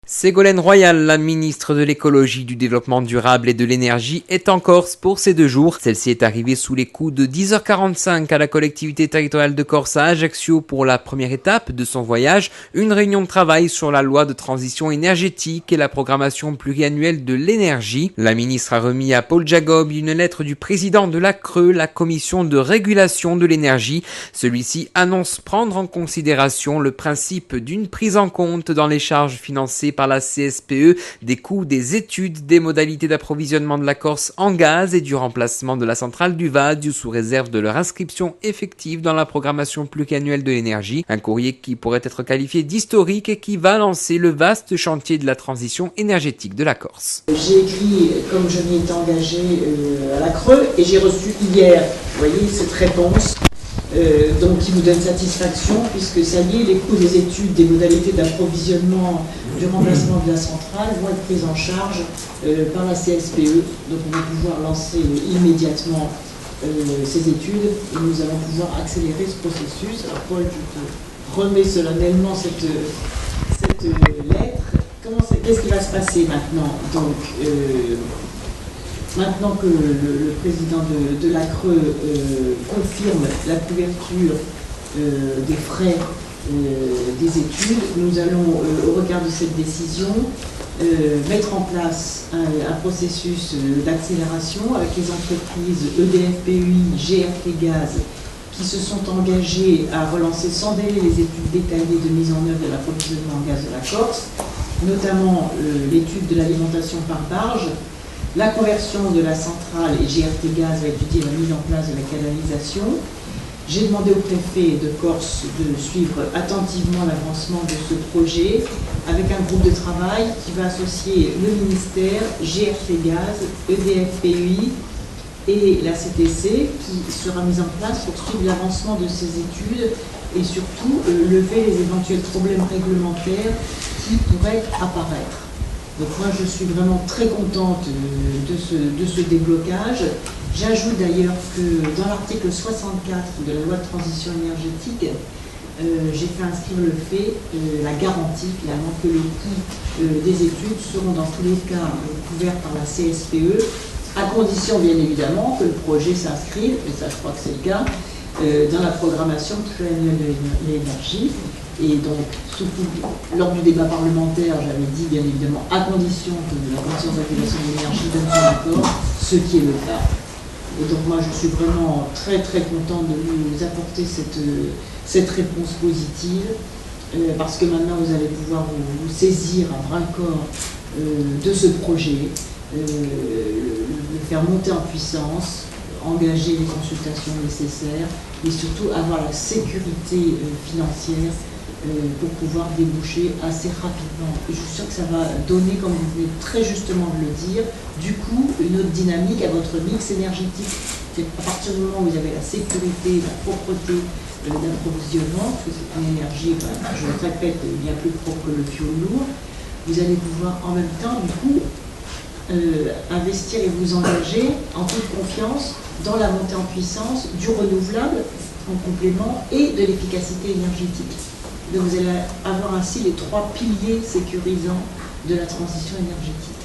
Ségolène Royal, la ministre de l'écologie, du développement durable et de l'énergie, est en Corse pour ces 2 jours. Celle-ci est arrivée sous les coups de 10h45 à la collectivité territoriale de Corse à Ajaccio pour la première étape de son voyage, une réunion de travail sur la loi de transition énergétique et la programmation pluriannuelle de l'énergie. La ministre a remis à Paul Jacob une lettre du président de la CRE, la commission de régulation de l'énergie. Celui-ci annonce prendre en considération le principe d'une prise en compte dans les charges financées par la CSPE des coûts des études des modalités d'approvisionnement de la Corse en gaz et du remplacement de la centrale du Vadio sous réserve de leur inscription effective dans la programmation pluriannuelle de l'énergie. Un courrier qui pourrait être qualifié d'historique et qui va lancer le vaste chantier de la transition énergétique de la Corse. J'ai écrit, comme je m'y étais engagée à la CRE, et j'ai reçu hier, vous voyez, cette réponse. Donc qui nous donne satisfaction puisque ça y est, les coûts des études, des modalités d'approvisionnement du remplacement de la centrale vont être pris en charge par la CSPE. Donc on va pouvoir lancer immédiatement ces études et nous allons pouvoir accélérer ce processus. Alors Paul, je te remets solennellement cette lettre. Qu'est-ce qui va se passer maintenant? Donc, maintenant que le président de la CRE confirme la couverture des frais des études, nous allons, au regard de cette décision, mettre en place un processus d'accélération avec les entreprises EDF, PUI, GRT Gaz, qui se sont engagées à relancer sans délai les études détaillées de mise en œuvre de l'approvisionnement en gaz de la Corse, notamment l'étude de l'alimentation par barge, la conversion de la centrale et GRT Gaz va étudier la mise en place de la canalisation. J'ai demandé au préfet de Corse de suivre attentivement l'avancement de ce projet avec un groupe de travail qui va associer le ministère, GRT Gaz, EDF PUI et la CTC qui sera mise en place pour suivre l'avancement de ces études et surtout lever les éventuels problèmes réglementaires qui pourraient apparaître. Donc moi je suis vraiment très contente de ce déblocage. J'ajoute d'ailleurs que dans l'article 64 de la loi de transition énergétique, j'ai fait inscrire le fait, la garantie finalement que les coûts des études seront dans tous les cas couverts par la CSPE, à condition bien évidemment que le projet s'inscrive, et ça je crois que c'est le cas, dans la programmation pluriannuelle de l'énergie. Et donc, surtout, lors du débat parlementaire, j'avais dit bien évidemment à condition que la commission de régulation de l'énergie donne son accord, ce qui est le cas. Et donc moi je suis vraiment très très contente de nous apporter cette réponse positive, parce que maintenant vous allez pouvoir vous saisir à bras-le-corps de ce projet, le faire monter en puissance, engager les consultations nécessaires et surtout avoir la sécurité financière pour pouvoir déboucher assez rapidement. Et je suis sûre que ça va donner, comme vous venez très justement de le dire, du coup une autre dynamique à votre mix énergétique. C'est à partir du moment où vous avez la sécurité, la propreté d'approvisionnement, parce que c'est une énergie, je le répète, bien plus propre que le fioul lourd, vous allez pouvoir en même temps du coup investir et vous engager en toute confiance dans la montée en puissance du renouvelable en complément et de l'efficacité énergétique. Donc vous allez avoir ainsi les 3 piliers sécurisants de la transition énergétique.